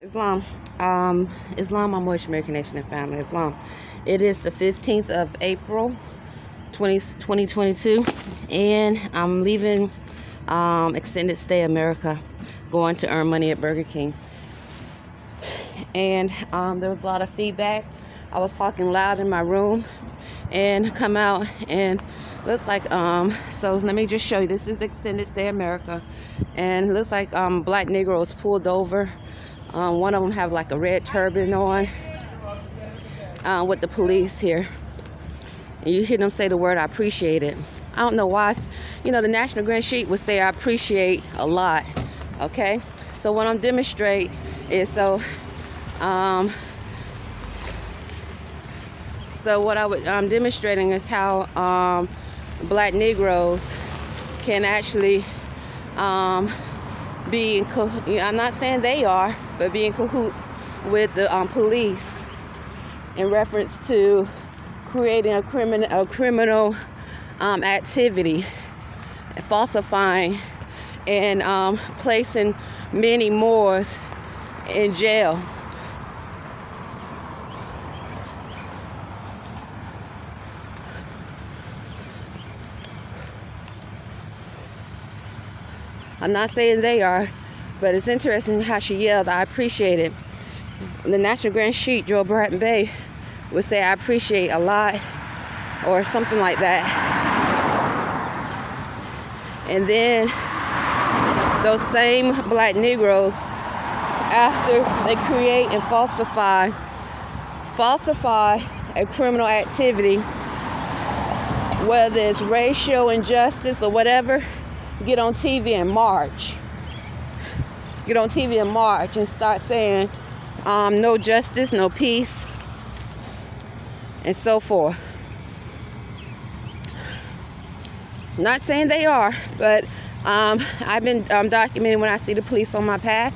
Islam. Islam, I'm Moorish American Nation and Family. Islam. It is the 15th of April, 2022, and I'm leaving extended stay America, going to earn money at Burger King. And there was a lot of feedback. I was talking loud in my room and come out and looks like so let me just show you. This is extended stay America, and it looks like black Negroes pulled over. One of them have like a red turban on with the police here. And you hear them say the word, "I appreciate it." I don't know why. You know, the National Grand Sheik would say, "I appreciate a lot." Okay? So what I'm demonstrating is I'm demonstrating is how black Negroes can actually be in I'm not saying they are, but be in cahoots with the police in reference to creating a criminal activity, falsifying and placing many Moors in jail. I'm not saying they are, but it's interesting how she yelled, "I appreciate it." The National Grand Sheik, Arrington-Bey, would say, "I appreciate a lot," or something like that. And then those same black Negroes, after they create and falsify a criminal activity, whether it's racial injustice or whatever, get on TV and march. Get on TV and march and start saying no justice, no peace, and so forth. Not saying they are, but I've been documenting when I see the police on my path.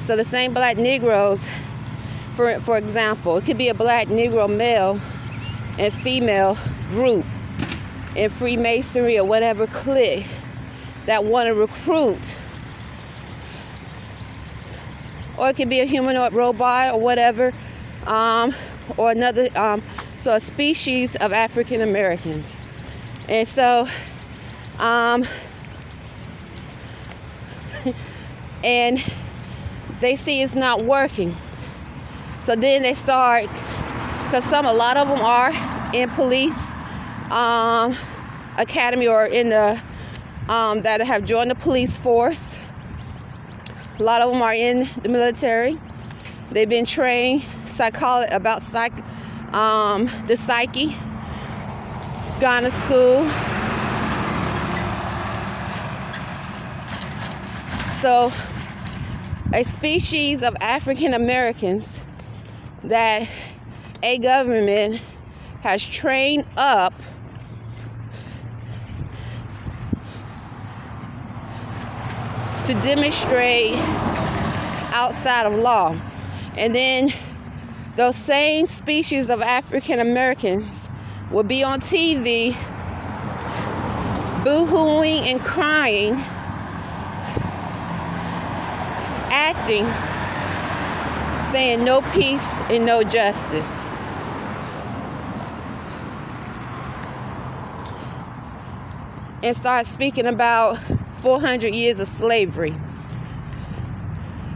So the same black Negroes, for example, it could be a black Negro male and female group in Freemasonry or whatever clique that want to recruit, or it could be a humanoid robot or whatever, or another, so a species of African Americans. And so, and they see it's not working. So then they start, because a lot of them are in police academy or in the that have joined the police force. A lot of them are in the military. They've been trained about the psyche, gone to school. So a species of African Americans that a government has trained up to demonstrate outside of law. And then those same species of African Americans will be on TV boo-hooing and crying, acting, saying no peace and no justice. And start speaking about 400 years of slavery.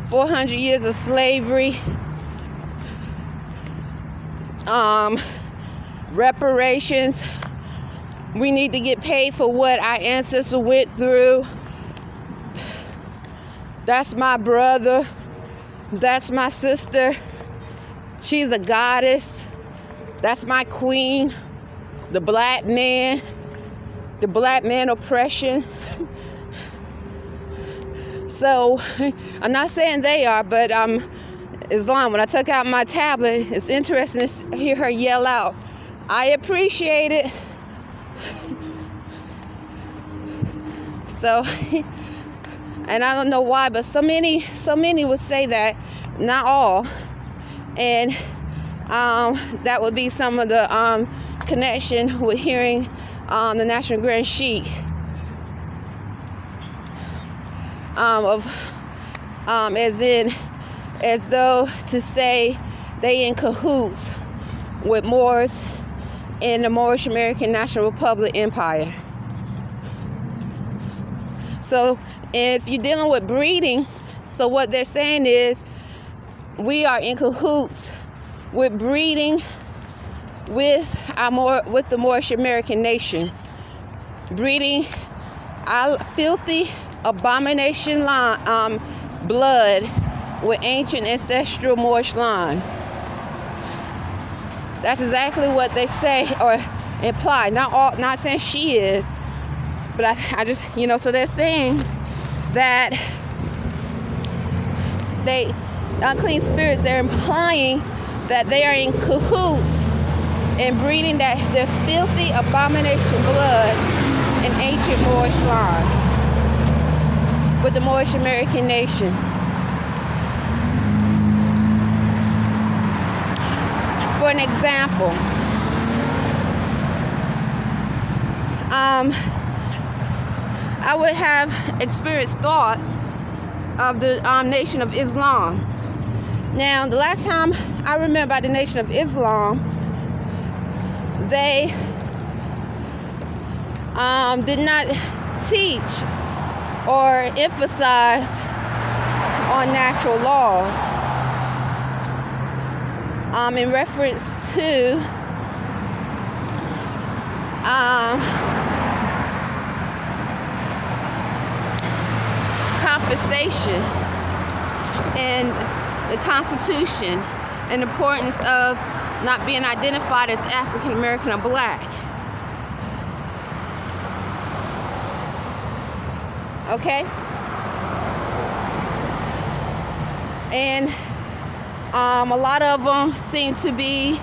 400 years of slavery, reparations. We need to get paid for what our ancestors went through. That's my brother. That's my sister. She's a goddess. That's my queen. The black man oppression. So I'm not saying they are, but Islam, when I took out my tablet, it's interesting to hear her yell out, "I appreciate it." So, and I don't know why, but so many would say that, not all. And that would be some of the connection with hearing the National Grand Sheik as though to say they in cahoots with Moors in the Moorish American National Republic Empire. So if you're dealing with breeding, so what they're saying is we are in cahoots with breeding with the Moorish American nation, breeding our filthy abomination blood with ancient ancestral Moorish lines. That's exactly what they say or imply. Not saying she is, but I just, so they're saying that unclean spirits, they're implying that they are in cahoots in breeding that their filthy abomination blood in ancient Moorish lines with the Moorish American nation. For an example, I would have experienced thoughts of the Nation of Islam. Now, the last time I remember about the Nation of Islam, they did not teach or emphasize on natural laws in reference to compensation and the Constitution and the importance of not being identified as African American or black. Okay? And a lot of them seem to be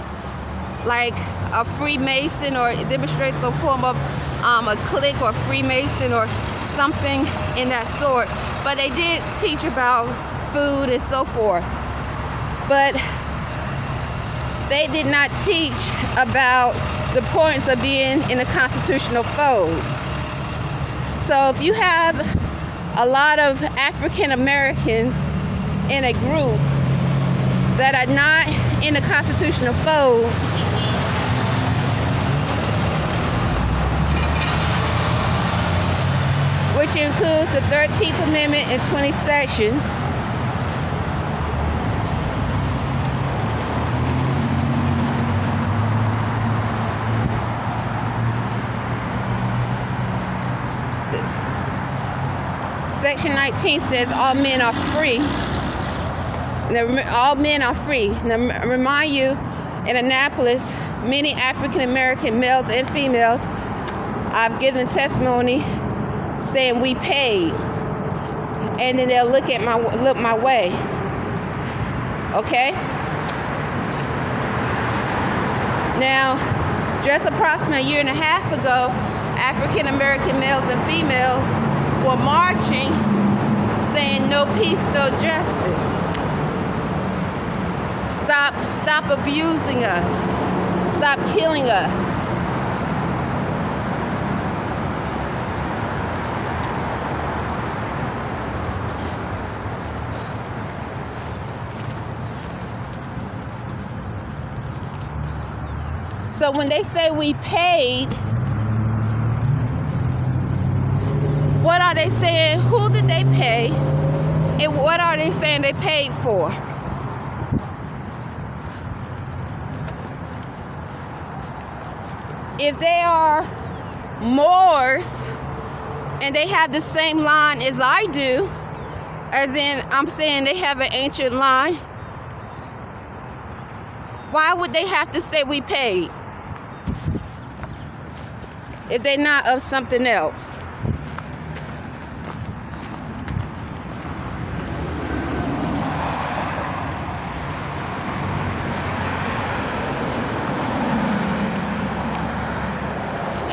like a Freemason or demonstrate some form of a clique or Freemason or something in that sort. But they did teach about food and so forth. But they did not teach about the importance of being in a constitutional fold. So if you have a lot of African Americans in a group that are not in the constitutional fold, which includes the 13th Amendment and 20 sections, Section 19 says all men are free. All men are free. Now, I remind you, in Annapolis, many African American males and females, I've given testimony saying we paid, and then they'll look my way. Okay. Now, just approximately a year and a half ago, African American males and females were marching, saying no peace, no justice. Stop abusing us. Stop killing us. So when they say we paid, what are they saying? Who did they pay? And what are they saying they paid for? If they are Moors and they have the same line as I do, as in I'm saying they have an ancient line, why would they have to say we paid if they're not of something else?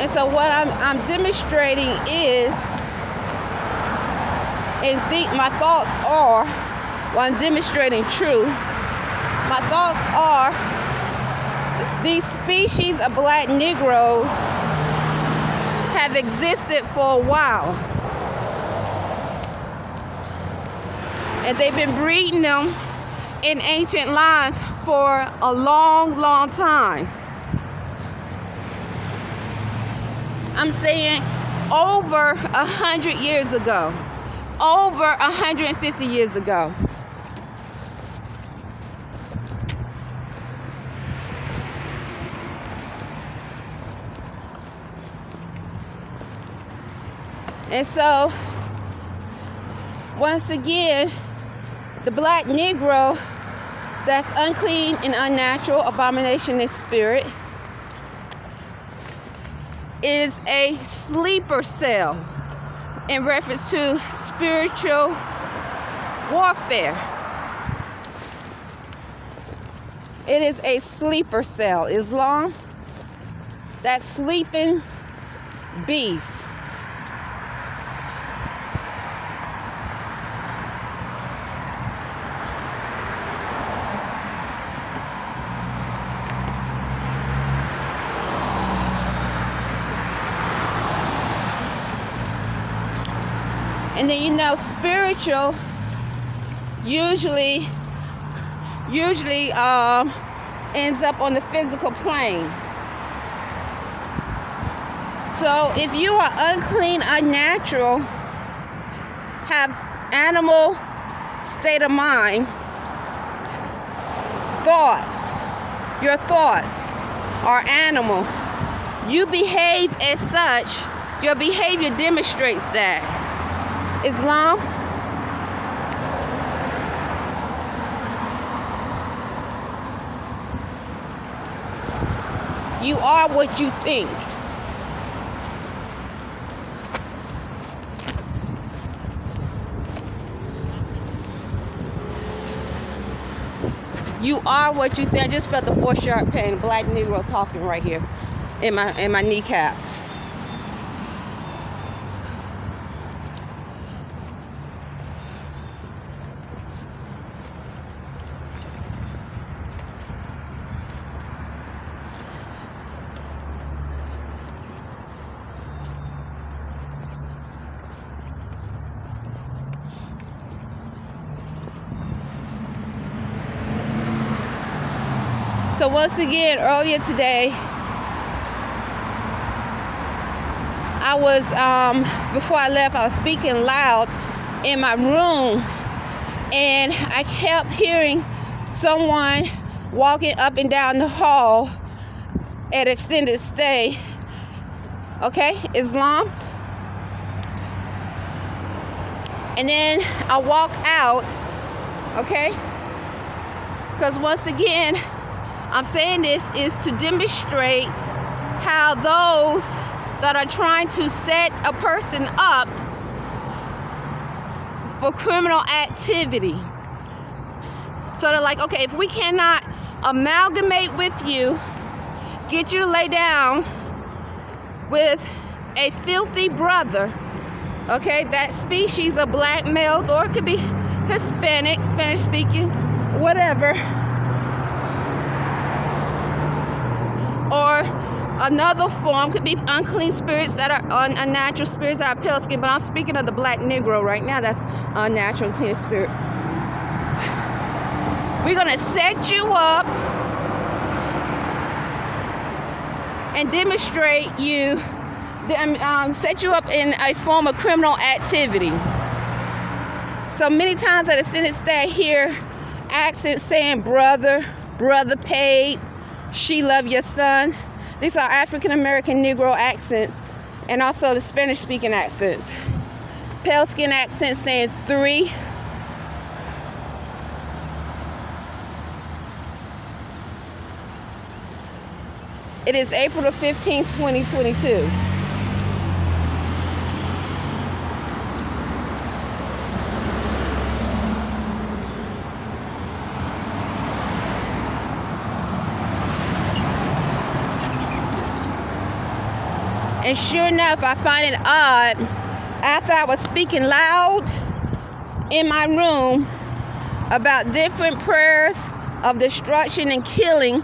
And so what I'm demonstrating is, and think my thoughts are, while I'm demonstrating truth, my thoughts are these species of black Negroes have existed for a while. And they've been breeding them in ancient lines for a long, long time. I'm saying over 100 years ago, over 150 years ago. And so, once again, the black Negro that's unclean and unnatural, abomination in spirit, is a sleeper cell in reference to spiritual warfare. It is a sleeper cell. Islam, that sleeping beast. And then, you know, spiritual usually ends up on the physical plane. So if you are unclean, unnatural, have animal state of mind, thoughts, your thoughts are animal, you behave as such, your behavior demonstrates that. Islam, you are what you think. You are what you think. I just felt the force sharp pain. Black Negro talking right here in my kneecap. So once again, earlier today, I was, before I left, I was speaking loud in my room, and I kept hearing someone walking up and down the hall at extended stay. Okay, Islam. And then I walk out, okay? Because once again, I'm saying this is to demonstrate how those that are trying to set a person up for criminal activity. So they're like, okay, if we cannot amalgamate with you, get you to lay down with a filthy brother, okay, that species of black males, or it could be Hispanic, Spanish speaking, whatever, or another form, could be unclean spirits that are unnatural spirits that are pale skin, but I'm speaking of the black Negro right now, that's unnatural clean spirit. We're gonna set you up and demonstrate you, set you up in a form of criminal activity. So many times at a Senate stay, I hear accents saying brother paid, she love your son. These are African American Negro accents, and also the Spanish speaking accents. Pale skin accents saying 3. It is April the 15th, 2022. And sure enough, I find it odd, after I was speaking loud in my room about different prayers of destruction and killing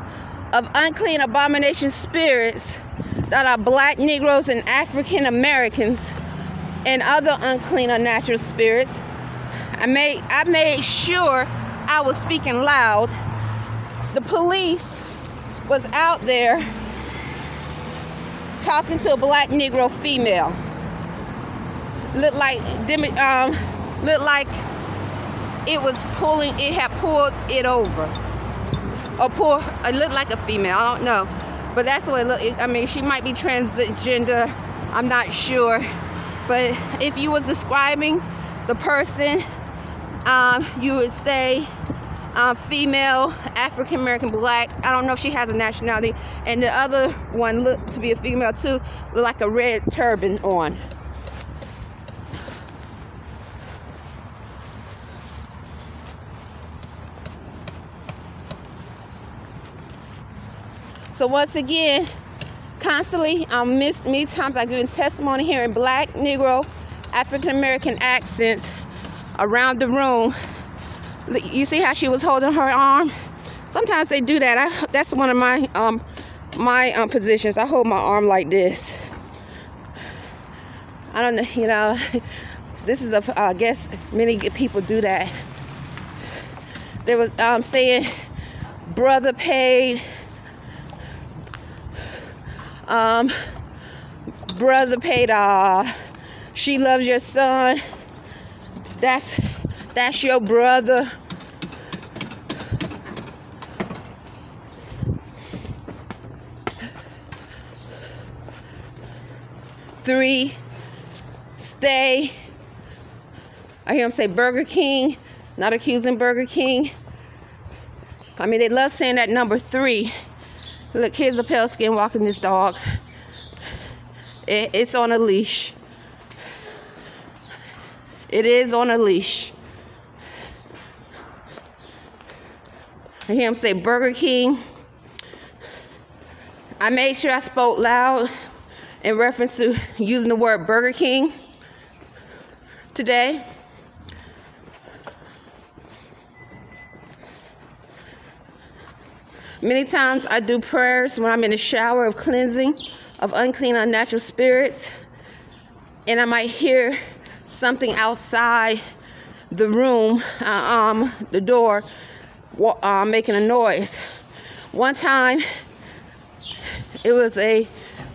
of unclean abomination spirits that are black Negroes and African Americans and other unclean unnatural spirits, I made sure I was speaking loud. The police was out there talking to a black Negro female. Looked like it had pulled it over. Or it looked like a female, I don't know. But that's what it looked. I mean, she might be transgender, I'm not sure. But if you was describing the person, you would say female, African American, black. I don't know if she has a nationality. And the other one looked to be a female too, with like a red turban on. So once again, constantly, many times I've given testimony here in black, Negro, African American accents around the room. You see how she was holding her arm? Sometimes they do that. That's one of my positions. I hold my arm like this. I don't know, you know. This is I guess many people do that. They were saying, brother paid. Brother paid. She loves your son. That's your brother. Three, stay. I hear them say Burger King, not accusing Burger King. I mean, they love saying that number 3. Look, here's a pale skin walking this dog. It's on a leash. It is on a leash. I hear him say Burger King. I made sure I spoke loud in reference to using the word Burger King today. Many times I do prayers when I'm in the shower of cleansing of unclean, unnatural spirits, and I might hear something outside the room, the door, making a noise. One time, it was a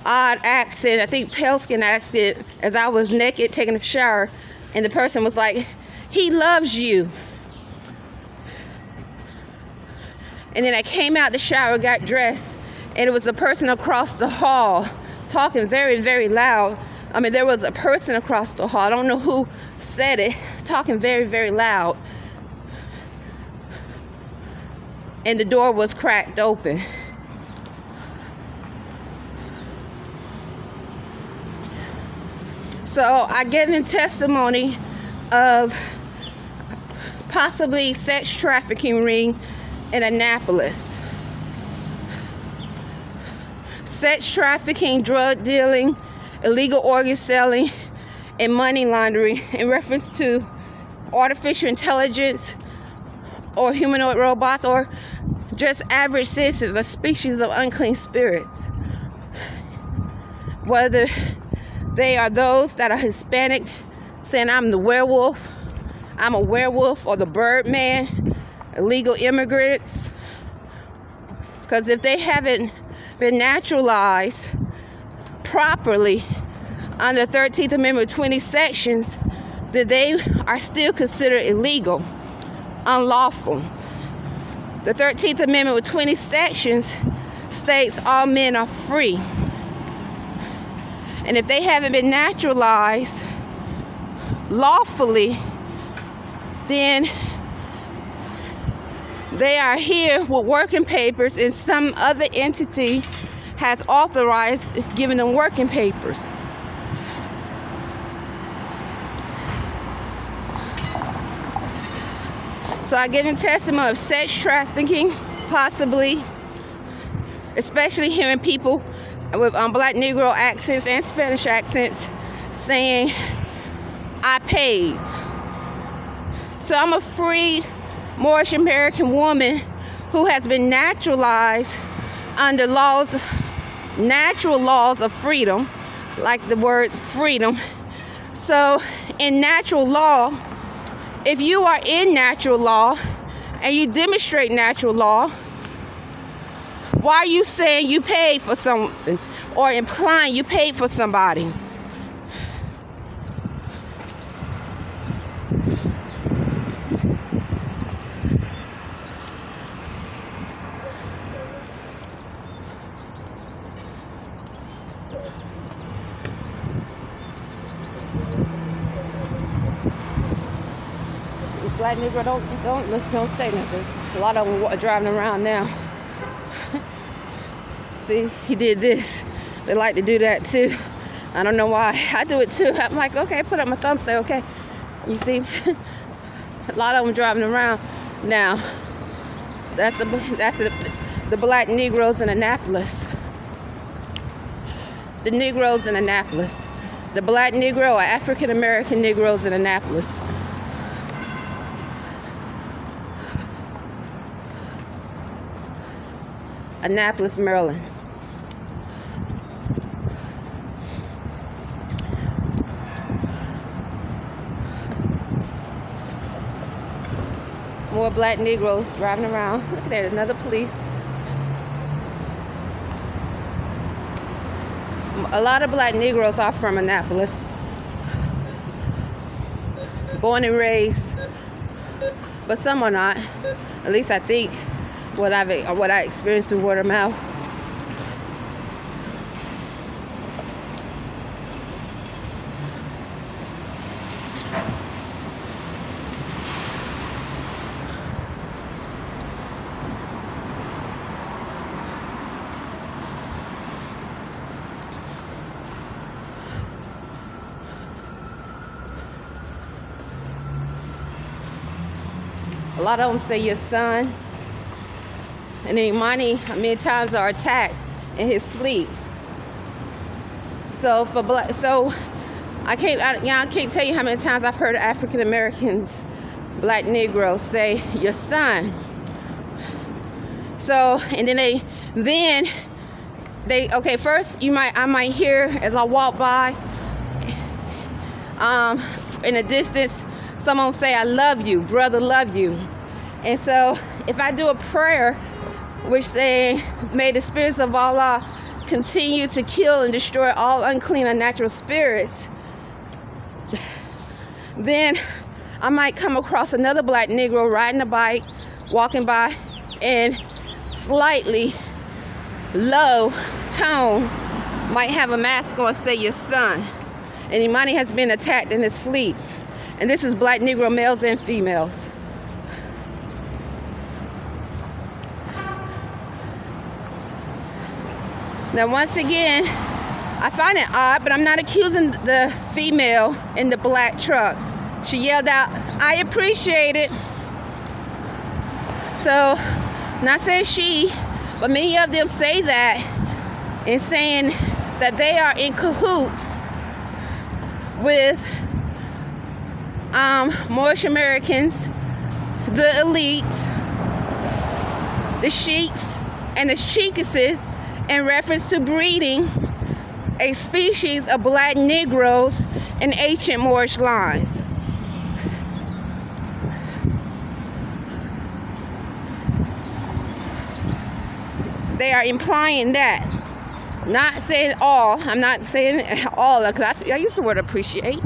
odd accent, I think pale skin accent, as I was naked taking a shower, and the person was like, "He loves you." And then I came out the shower, got dressed, and it was a person across the hall talking very, very loud. I mean, there was a person across the hall. I don't know who said it, talking very, very loud. And the door was cracked open. So I gave him testimony of possibly sex trafficking ring in Annapolis. Sex trafficking, drug dealing, illegal organ selling, and money laundering in reference to artificial intelligence or humanoid robots or just average citizens, a species of unclean spirits. Whether they are those that are Hispanic, saying I'm the werewolf, I'm a werewolf, or the Birdman, illegal immigrants. Because if they haven't been naturalized properly under 13th Amendment 20 sections, that they are still considered illegal, unlawful. The 13th Amendment with 20 sections states all men are free. And if they haven't been naturalized lawfully, then they are here with working papers and some other entity has authorized giving them working papers. So I give him testimony of sex trafficking, possibly, especially hearing people with black Negro accents and Spanish accents saying, I paid. So I'm a free Moorish American woman who has been naturalized under laws, natural laws of freedom, like the word freedom. So in natural law, if you are in natural law and you demonstrate natural law, why are you saying you paid for something or implying you paid for somebody? Black Negro, don't say nothing. A lot of them are driving around now. See, he did this. They like to do that too. I don't know why. I do it too. I'm like, okay, put up my thumb, say okay. You see, a lot of them driving around now. That's the black Negroes in Annapolis. The Negroes in Annapolis. The black Negro or African American Negroes in Annapolis. Annapolis, Maryland. More black Negroes driving around. Look at that, another police. A lot of black Negroes are from Annapolis. Born and raised. But some are not. At least I think what I experienced through word of mouth. A lot of them say your son. And then Imani, many times are attacked in his sleep. So I can't tell you how many times I've heard African Americans, black Negroes say your son. So and then they okay, first I might hear as I walk by in the distance someone say I love you, brother, love you. And so if I do a prayer which saying, may the spirits of Allah continue to kill and destroy all unclean unnatural spirits, then I might come across another black Negro riding a bike, walking by, and slightly low tone might have a mask on, say your son. And Imani has been attacked in his sleep. And this is black Negro males and females. Now, once again, I find it odd, but I'm not accusing the female in the black truck. She yelled out, I appreciate it. So, not saying she, but many of them say that and saying that they are in cahoots with Moorish Americans, the elite, the sheiks, and the sheikesses in reference to breeding a species of black Negroes in ancient Moorish lines. They are implying that. Not saying all. I'm not saying all, because I use the word appreciate.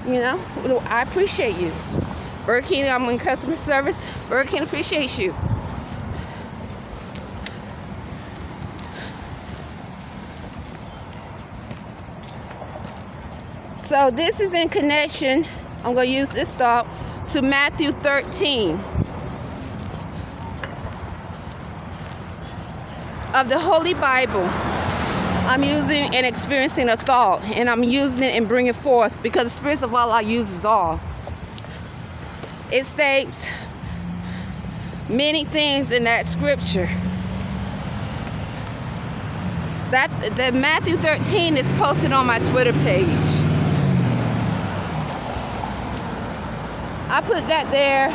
You know, I appreciate you. Burger King, I'm in customer service. Burger King appreciates you. So this is in connection, I'm going to use this thought, to Matthew 13. Of the Holy Bible, I'm using and experiencing a thought, and I'm using it and bringing it forth because the Spirit of Allah uses all. It states many things in that scripture. That Matthew 13 is posted on my Twitter page. I put that there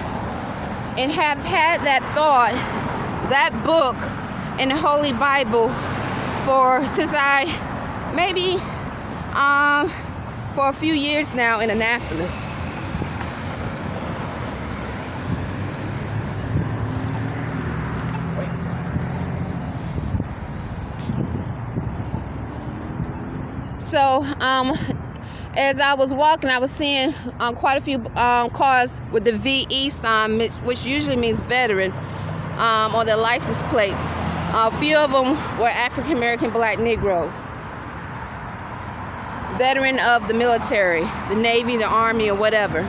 and have had that thought, that book in the Holy Bible since maybe for a few years now in Annapolis. So as I was walking, I was seeing quite a few cars with the VE sign, which usually means veteran, on their license plate. A few of them were African American black Negroes, veteran of the military, the Navy, the Army, or whatever.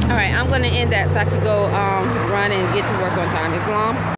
All right, I'm going to end that so I can go run and get to work on time. Islam.